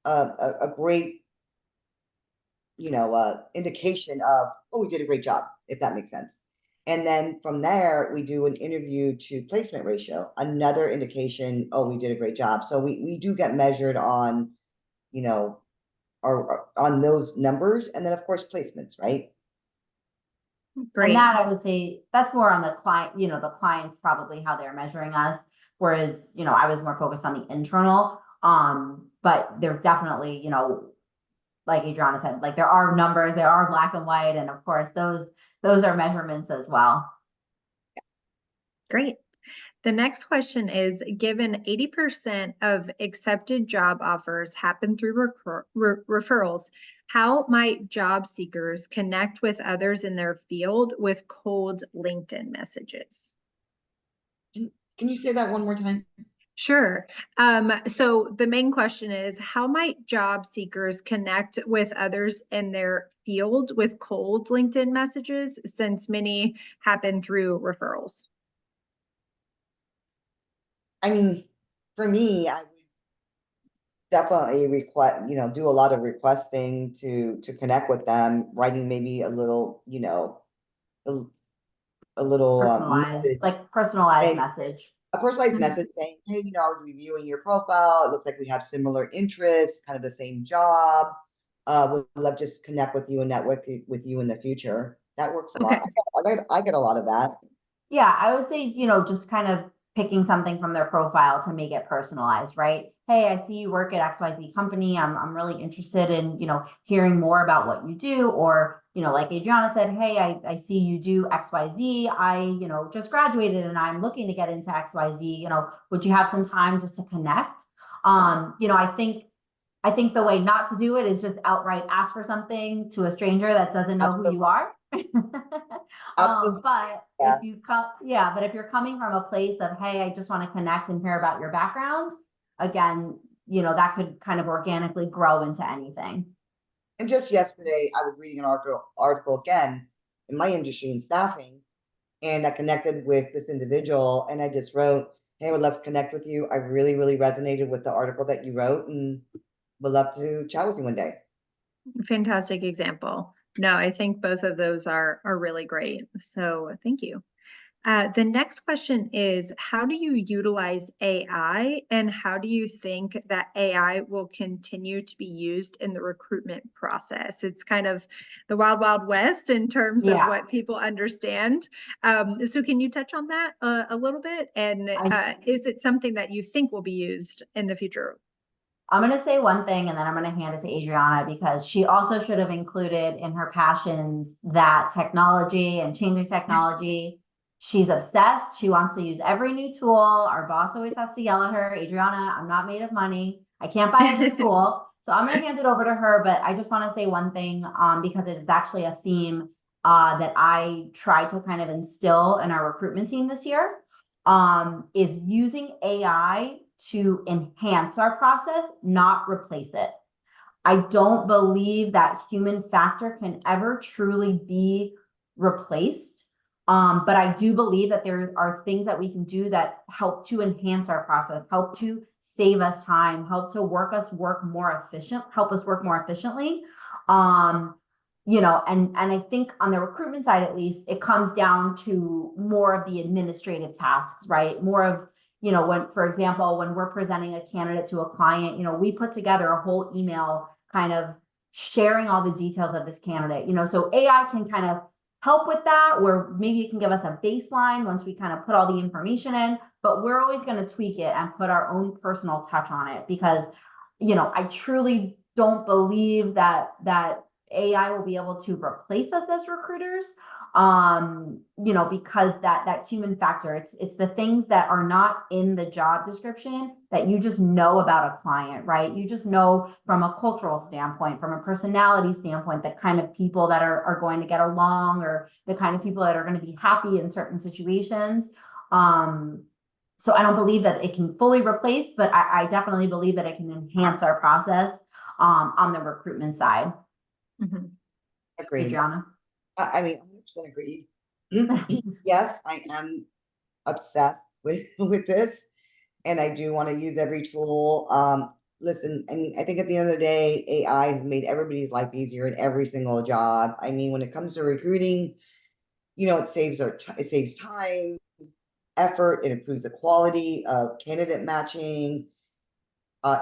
a great indication of, oh, we did a great job, if that makes sense. And then from there, we do an interview to placement ratio, another indication, oh, we did a great job. So we do get measured on, on those numbers. And then of course, placements, right? Great. And that I would say that's more on the client, the clients probably how they're measuring us. Whereas, I was more focused on the internal. But there's definitely, like Adriana said, like there are numbers, there are black and white, and of course those are measurements as well. Great. The next question is, given 80% of accepted job offers happen through referrals, how might job seekers connect with others in their field with cold LinkedIn messages? Can you say that one more time? Sure. So the main question is, how might job seekers connect with others in their field with cold LinkedIn messages, since many happen through referrals? I mean, for me, I would definitely do a lot of requesting to connect with them, writing maybe a little, a little Personalized, like personalized message. A personalized message saying, hey, I was reviewing your profile. It looks like we have similar interests, kind of the same job. Would love just connect with you and network with you in the future. That works a lot. I get a lot of that. Yeah, I would say, just kind of picking something from their profile to make it personalized, right? Hey, I see you work at XYZ company. I'm really interested in, hearing more about what you do. Or, like Adriana said, hey, I see you do XYZ. I, just graduated and I'm looking to get into XYZ. Would you have some time just to connect? I think the way not to do it is just outright ask for something to a stranger that doesn't know who you are. Absolutely. But Yeah. if you're coming from a place of, hey, I just want to connect and hear about your background, again, that could kind of organically grow into anything. And just yesterday, I was reading an article again in my industry in staffing, and I connected with this individual, and I just wrote, hey, I would love to connect with you. I really, really resonated with the article that you wrote, and would love to chat with you one day. Fantastic example. No, I think both of those are really great. So thank you. The next question is, how do you utilize AI, and how do you think that AI will continue to be used in the recruitment process? It's kind of the wild, wild west in terms of what people understand. So can you touch on that a little bit? And is it something that you think will be used in the future? I'm going to say one thing and then I'm going to hand it to Adriana, because she also should have included in her passions that technology and changing technology. She's obsessed. She wants to use every new tool. Our boss always has to yell at her, Adriana, I'm not made of money. I can't buy every tool. So I'm going to hand it over to her. But I just want to say one thing, because it is actually a theme that I tried to kind of instill in our recruitment team this year, is using AI to enhance our process, not replace it. I don't believe that human factor can ever truly be replaced. But I do believe that there are things that we can do that help to enhance our process, help to save us time, help us work more efficiently. And I think on the recruitment side, at least, it comes down to more of the administrative tasks, right? More of, when, for example, when we're presenting a candidate to a client, we put together a whole email kind of sharing all the details of this candidate, so AI can kind of help with that, where maybe it can give us a baseline once we kind of put all the information in, but we're always going to tweak it and put our own personal touch on it, because, I truly don't believe that AI will be able to replace us as recruiters. Because that human factor, it's the things that are not in the job description that you just know about a client, right? You just know from a cultural standpoint, from a personality standpoint, the kind of people that are going to get along, or the kind of people that are going to be happy in certain situations. So I don't believe that it can fully replace, but I definitely believe that it can enhance our process on the recruitment side. Mm-hmm. Agreed. Adriana? I mean, 100% agreed. Yes, I am obsessed with this, and I do want to use every tool. Listen, I mean, I think at the end of the day, AI has made everybody's life easier in every single job. I mean, when it comes to recruiting, it saves time, effort, it improves the quality of candidate matching.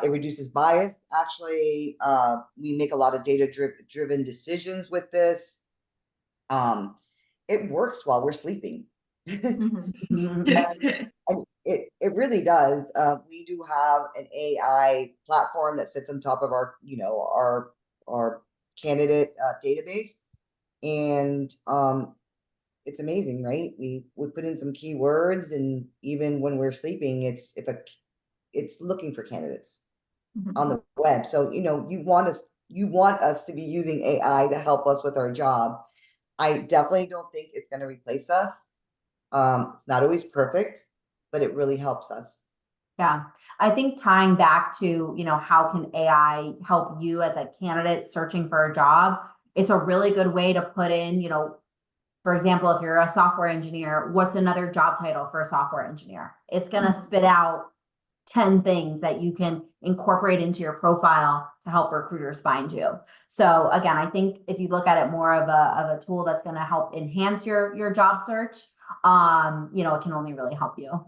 It reduces bias. Actually, we make a lot of data-driven decisions with this. It works while we're sleeping. Mm-hmm. And it really does. We do have an AI platform that sits on top of our candidate database, and it's amazing, right? We put in some keywords, and even when we're sleeping, it's looking for candidates on the web. So you want us to be using AI to help us with our job. I definitely don't think it's going to replace us. It's not always perfect, but it really helps us. Yeah. I think tying back to, how can AI help you as a candidate searching for a job? It's a really good way to put in, for example, if you're a software engineer, what's another job title for a software engineer? It's going to spit out 10 things that you can incorporate into your profile to help recruiters find you. So again, I think if you look at it more of a tool that's going to help enhance your job search, it can only really help you.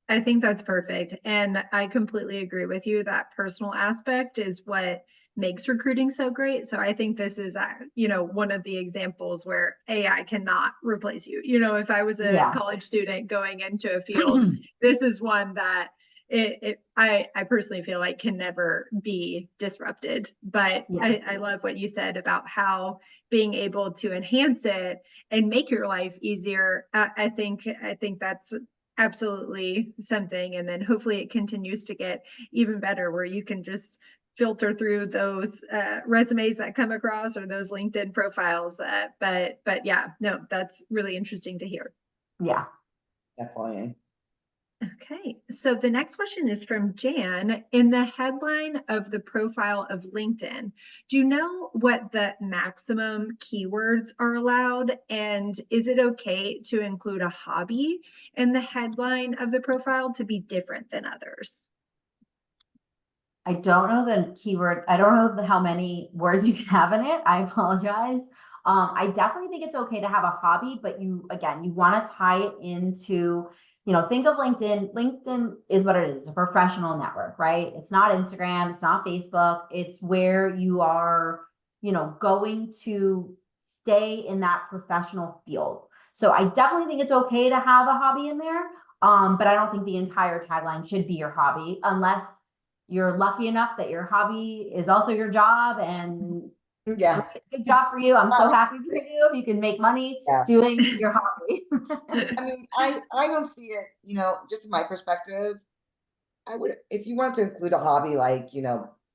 I think that's perfect. And I completely agree with you. That personal aspect is what makes recruiting so great. So I think this is, one of the examples where AI cannot replace you. If I was a Yeah. college student going into a field, this is one that I personally feel like can never be disrupted. But Yeah. I love what you said about how being able to enhance it and make your life easier. I think that's absolutely something. And then hopefully it continues to get even better where you can just filter through those resumes that come across or those LinkedIn profiles. But yeah, no, that's really interesting to hear. Yeah. Definitely. Okay, so the next question is from Jan. In the headline of the profile of LinkedIn, do you know what the maximum keywords are allowed? And is it okay to include a hobby in the headline of the profile to be different than others? I don't know the keyword. I don't know how many words you can have in it. I apologize. I definitely think it's okay to have a hobby, but you want to tie it into, think of LinkedIn. LinkedIn is what it is. It's a professional network, right? It's not Instagram. It's not Facebook. It's where you are, going to stay in that professional field. So I definitely think it's okay to have a hobby in there. But I don't think the entire tagline should be your hobby unless you're lucky enough that your hobby is also your job, and Yeah. good job for you. I'm so happy for you if you can make money Yeah. doing your hobby. I mean, I don't see it, just in my perspective, I would, if you wanted to include a hobby, like,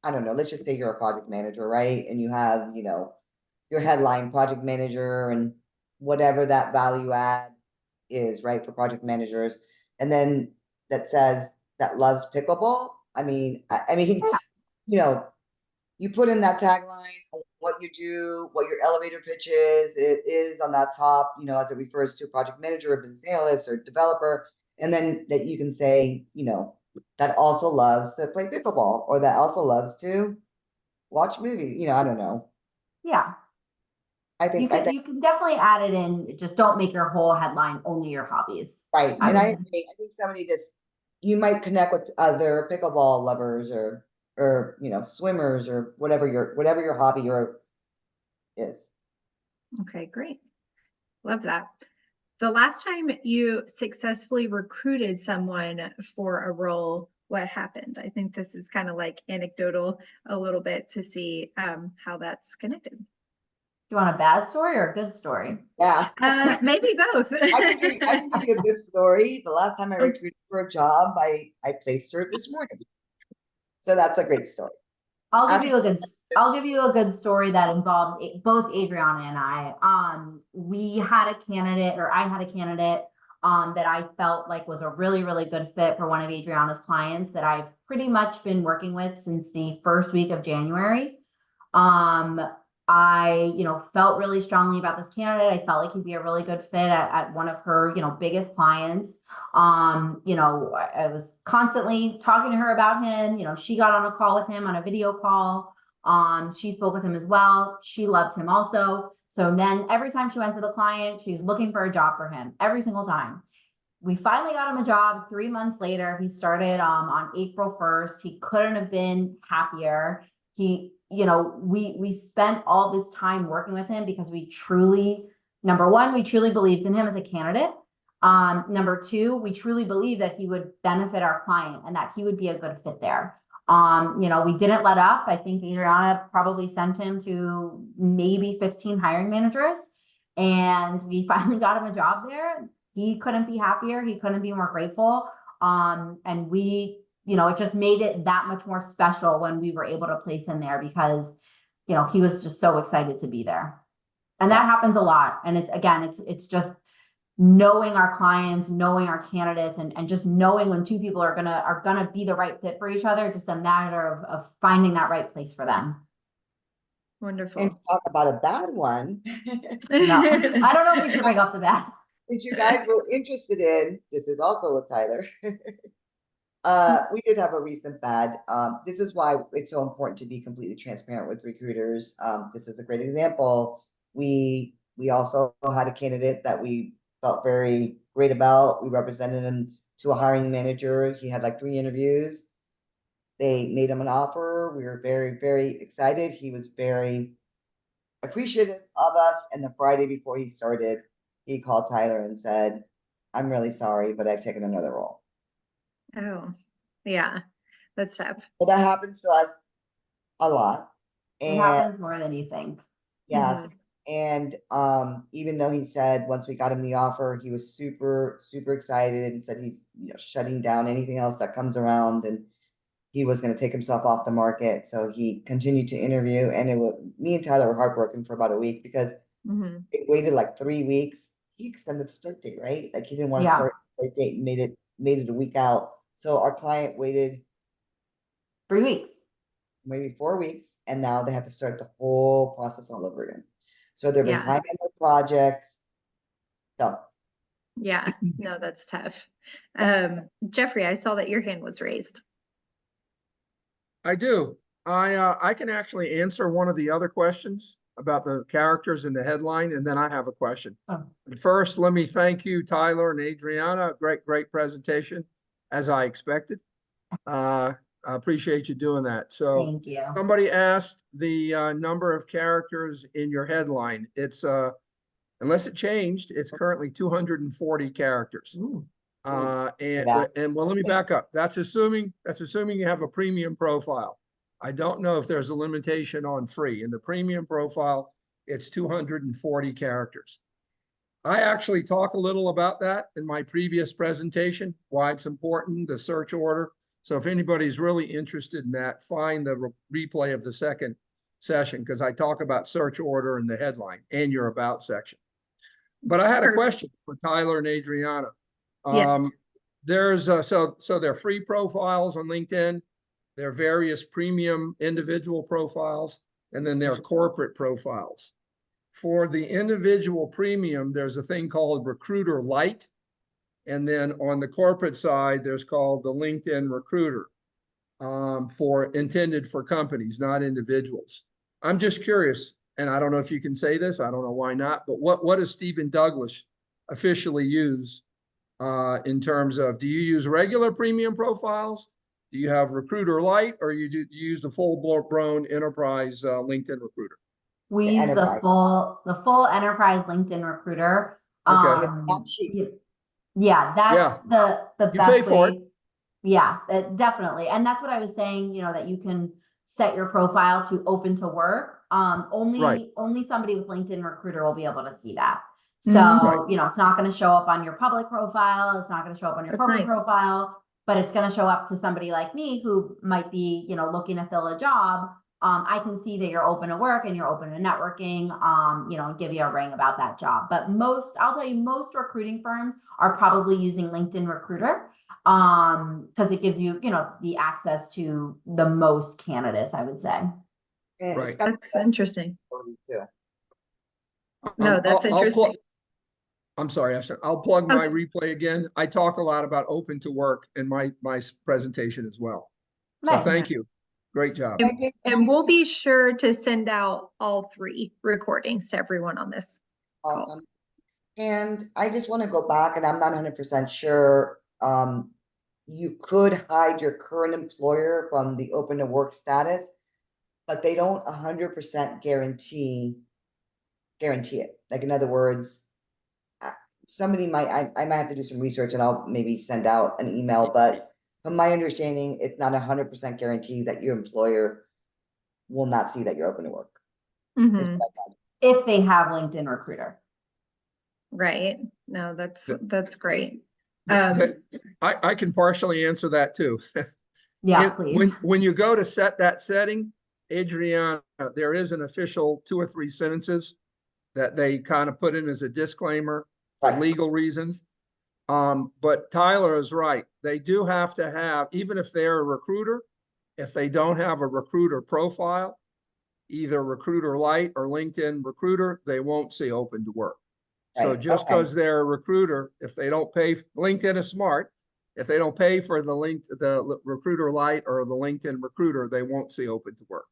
I don't know, let's just say you're a project manager, right? And you have, your headline project manager and whatever that value add is, right, for project managers. And then that says that loves pickleball. I mean, you put in that tagline, what you do, what your elevator pitch is. It is on that top, as it refers to project manager, or business analyst, or developer. And then that you can say, that also loves to play pickleball, or that also loves to watch movies. I don't know. Yeah. I You think, can definitely add it in. Just don't make your whole headline only your hobbies. right. I And would I say. think somebody you might connect with other pickleball lovers, or swimmers, or whatever your hobby is. Okay, great. Love that. The last time you successfully recruited someone for a role, what happened? I think this is kind of like anecdotal a little bit to see how that's connected. Do you want a bad story or a good story? Yeah. Maybe both. I can give you a good story. The last time I recruited for a job, I placed her this morning. So that's a great story. I'll give you a good story that involves both Adriana and I. We had a candidate, or I had a candidate, that I felt like was a really, really good fit for one of Adriana's clients that I've pretty much been working with since the first week of January. Um, I, felt really strongly about this candidate. I felt like he'd be a really good fit at one of her, biggest clients. I was constantly talking to her about him. She got on a call with him on a video call. She spoke with him as well. She loved him also. So then every time she went to the client, she was looking for a job for him every single time. We finally got him a job 3 months later. He started on April 1st. He couldn't have been happier. We spent all this time working with him because number one, we truly believed in him as a candidate. Number two, we truly believed that he would benefit our client and that he would be a good fit there. We didn't let up. I think Adriana probably sent him to maybe 15 hiring managers, and we finally got him a job there. He couldn't be happier. He couldn't be more grateful. And it just made it that much more special when we were able to place him there because, he was just so excited to be there. And that happens a lot. And it's just knowing our clients, knowing our candidates, and just knowing when two people are gonna be the right fit for each other, just a matter of finding that right place for them. Wonderful. And talk about a bad one. No, I don't know if we should bring up the bad. Since you guys were interested in, this is also with Tyler. We did have a recent bad. This is why it's so important to be completely transparent with recruiters. This is a great example. We also had a candidate that we felt very great about. We represented him to a hiring manager. He had like 3 interviews. They made him an offer. We were very, very excited. He was very appreciative of us. And the Friday before he started, he called Tyler and said, "I'm really sorry, but I've taken another role." Oh, yeah, that's tough. Well, that happens to us a lot. It And happens more than you think. yes. And even though he said once we got him the offer, he was super, super excited and said he's, you know, shutting down anything else that comes around, and he was going to take himself off the market. So he continued to interview, and it was me and Tyler were heartbroken for about a week because it waited like 3 weeks. He extended the start date, right? Like he didn't want to Yeah. start the start date and made it a week out. So our client waited 3 weeks. maybe 4 weeks, and now they have to start the whole process all over again. So they're Yeah. behind on their projects. So Yeah, no, that's tough. Jeffrey, I saw that your hand was raised. I do. I can actually answer one of the other questions about the characters in the headline, and then I have a question. Oh. But first, let me thank you, Tyler and Adriana. Great presentation, as I expected. I appreciate you doing that. So Thank you. somebody asked the number of characters in your headline. It's unless it changed, it's currently 240 characters. Ooh. And Yeah. well, let me back up. That's assuming you have a premium profile. I don't know if there's a limitation on free. In the premium profile, it's 240 characters. I actually talk a little about that in my previous presentation, why it's important, the search order. So if anybody's really interested in that, find the replay of the second session, because I talk about search order in the headline and your about section. But I had a Perfect. question for Tyler and Adriana. Yes. There's so there are free profiles on LinkedIn. There are various premium individual profiles, and then there are corporate profiles. For the individual premium, there's a thing called Recruiter Lite. And then on the corporate side, there's called the LinkedIn Recruiter, intended for companies, not individuals. I'm just curious, and I don't know if you can say this, I don't know why not, but what does StevenDouglas officially use in terms of, do you use regular premium profiles? Do you have Recruiter Lite, or you use the full-blown enterprise LinkedIn Recruiter? We The use enterprise. the full enterprise LinkedIn Recruiter. Okay. Not cheap. Yeah, that's the You best pay for way. Yeah, definitely. And that's what I was saying, you know, that you can set your profile to open to work. Only somebody with LinkedIn Recruiter will be able to see that. So, Right. you know, it's not going to show up on your public profile. It's not going to show up on your That's corporate nice. profile, but it's going to show up to somebody like me who might be, you know, looking to fill a job. I can see that you're open to work and you're open to networking, you know, and give you a ring about that job. But I'll tell you, most recruiting firms are probably using LinkedIn Recruiter, because it gives you, you know, the access to the most candidates, I would say. And it's Right. got the That's best interesting. ability too. No, that's interesting. I'm sorry, I'll plug Oh, my replay again. I talk a lot about open to work in my presentation as well. So Nice. thank you. Great job. And we'll be sure to send out all 3 recordings to everyone on this call. Awesome. And I just want to go back, and I'm not 100% sure. You could hide your current employer from the open to work status, but they don't 100% guarantee it. Like, in other words, I might have to do some research, and I'll maybe send out an email, but from my understanding, it's not 100% guarantee that your employer will not see that you're open to work. Is Mhm. what I got. If they have LinkedIn Recruiter. Right. No, that's great. I can partially answer that too. Yeah, please. When you go to set that setting, Adriana, there is an official 2 or 3 sentences that they kind of put in as a disclaimer for Right. legal reasons. But Tyler is right. They do have to have, even if they're a recruiter, if they don't have a recruiter profile, either Recruiter Lite or LinkedIn Recruiter, they won't see open to work. So Right. just Okay. because they're a recruiter, if they don't pay, LinkedIn is smart. If they don't pay for the Recruiter Lite or the LinkedIn Recruiter, they won't see open to work.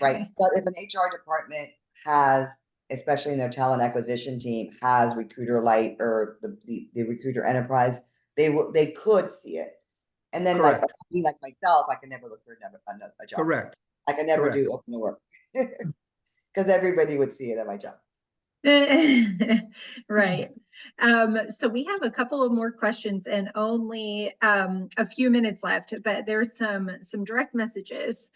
Right. Okay. But if an HR department has, especially in their talent acquisition team, has Recruiter Lite or the Recruiter Enterprise, they could see it. And then like Correct. me, like myself, I can never look for a job. Correct. I can never Correct. do open to work because everybody would see it at my job. Right. So we have a couple of more questions and only a few minutes left, but there's some direct messages.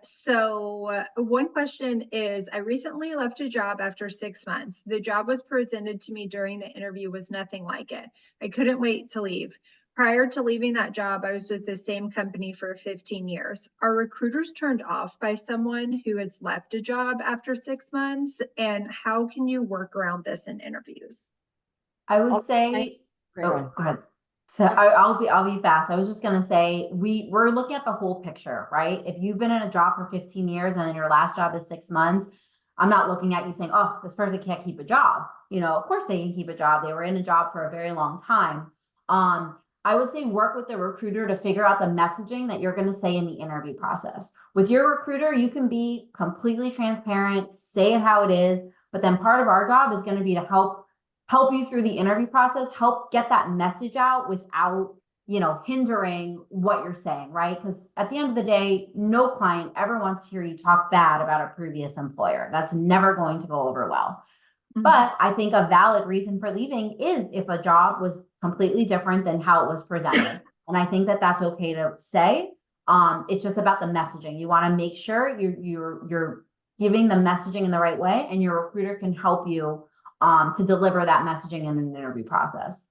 So one question is, I recently left a job after 6 months. The job was presented to me during the interview was nothing like it. I couldn't wait to leave. Prior to leaving that job, I was with the same company for 15 years. Are recruiters turned off by someone who has left a job after 6 months? And how can you work around this in interviews? I would say, Go go ahead. So I'll be fast. I was just gonna say we're looking at the whole picture, right? If you've been in a job for 15 years and then your last job is 6 months, I'm not looking at you saying, oh, this person can't keep a job. Of course they can keep a job. They were in a job for a very long time. I would say work with the recruiter to figure out the messaging that you're going to say in the interview process. With your recruiter, you can be completely transparent, say it how it is, but then part of our job is going to be to help you through the interview process, help get that message out without, hindering what you're saying, right? Because at the end of the day, no client ever wants to hear you talk bad about a previous employer. That's never going to go over well. But I think a valid reason for leaving is if a job was completely different than how it was presented. And I think that that's okay to say. It's just about the messaging. You want to make sure you're giving the messaging in the right way, and your recruiter can help you to deliver that messaging in an interview process.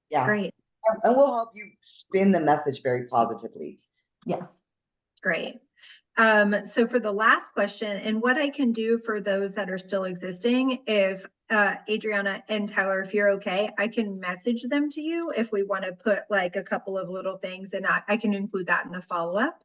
Yeah. Great. And we'll help you spin the message very positively. Yes. Great. So for the last question, and what I can do for those that are still existing, if Adriana and Tyler, if you're okay, I can message them to you if we want to put like a couple of little things, and I can include that in the follow-up.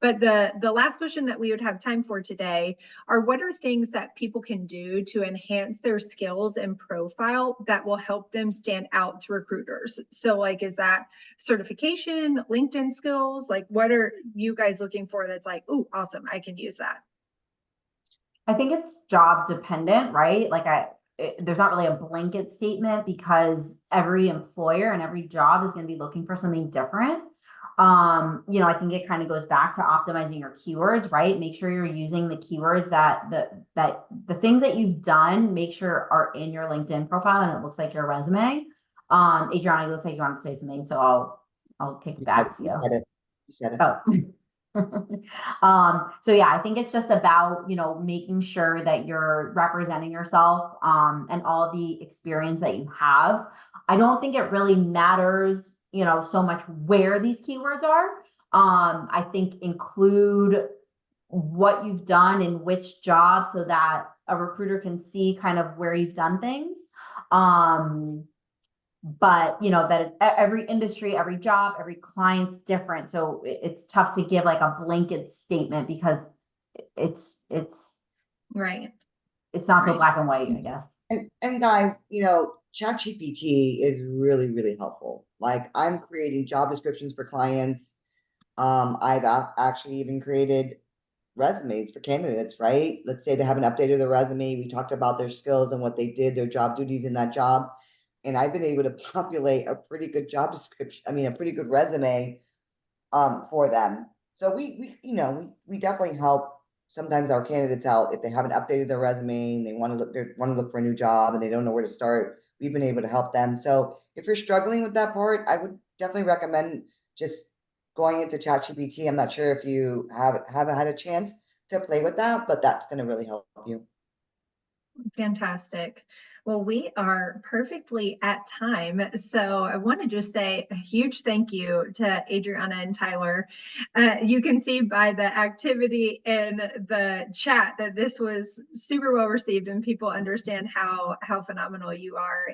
But the last question that we would have time for today are, what are things that people can do to enhance their skills and profile that will help them stand out to recruiters? So like, is that certification, LinkedIn skills? Like, what are you guys looking for that's like, oh, awesome, I can use that? I think it's job dependent, right? Like there's not really a blanket statement because every employer and every job is going to be looking for something different. I think it kind of goes back to optimizing your keywords, right? Make sure you're using the keywords that the things that you've done, make sure are in your LinkedIn profile and it looks like your resume. Adriana, it looks like you want to say something, so I'll kick it back to you. You said it. Oh. So yeah, I think it's just about, making sure that you're representing yourself, and all the experience that you have. I don't think it really matters, so much where these keywords are. I think include what you've done in which job so that a recruiter can see kind of where you've done things. But that every industry, every job, every client's different. So it's tough to give like a blanket statement because it's Right. It's not so Right. black and white, I guess. And guys, ChatGPT is really, really helpful. Like I'm creating job descriptions for clients. I've actually even created resumes for candidates, right? Let's say they haven't updated their resume. We talked about their skills and what they did, their job duties in that job. And I've been able to populate a pretty good job description. I mean, a pretty good resume for them. So we definitely help sometimes our candidates out if they haven't updated their resume and they want to look for a new job and they don't know where to start. We've been able to help them. So if you're struggling with that part, I would definitely recommend just going into ChatGPT. I'm not sure if you haven't had a chance to play with that, but that's going to really help you. Fantastic. Well, we are perfectly at time. So I want to just say a huge thank you to Adriana and Tyler. You can see by the activity in the chat that this was super well received and people understand how phenomenal you are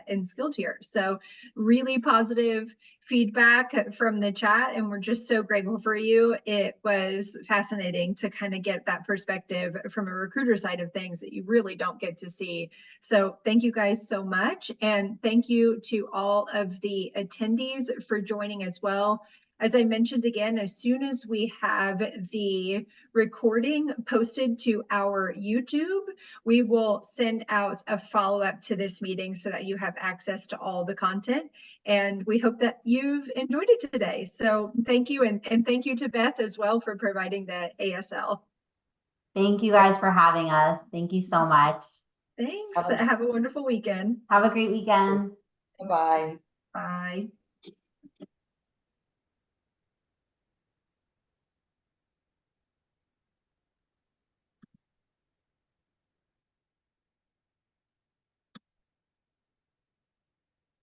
in skill tier. So really positive feedback from the chat, and we're just so grateful for you. It was fascinating to kind of get that perspective from a recruiter side of things that you really don't get to see. So thank you guys so much. And thank you to all of the attendees for joining as well. as I mentioned again, as soon as we have the recording posted to our YouTube, we will send out a follow-up to this meeting so that you have access to all the content. And we hope that you've enjoyed it today. So thank you. And thank you to Beth as well for providing the ASL. Thank you guys for having us. Thank you so much. Thanks. Have a wonderful weekend. Have a great weekend. Bye-bye. Bye.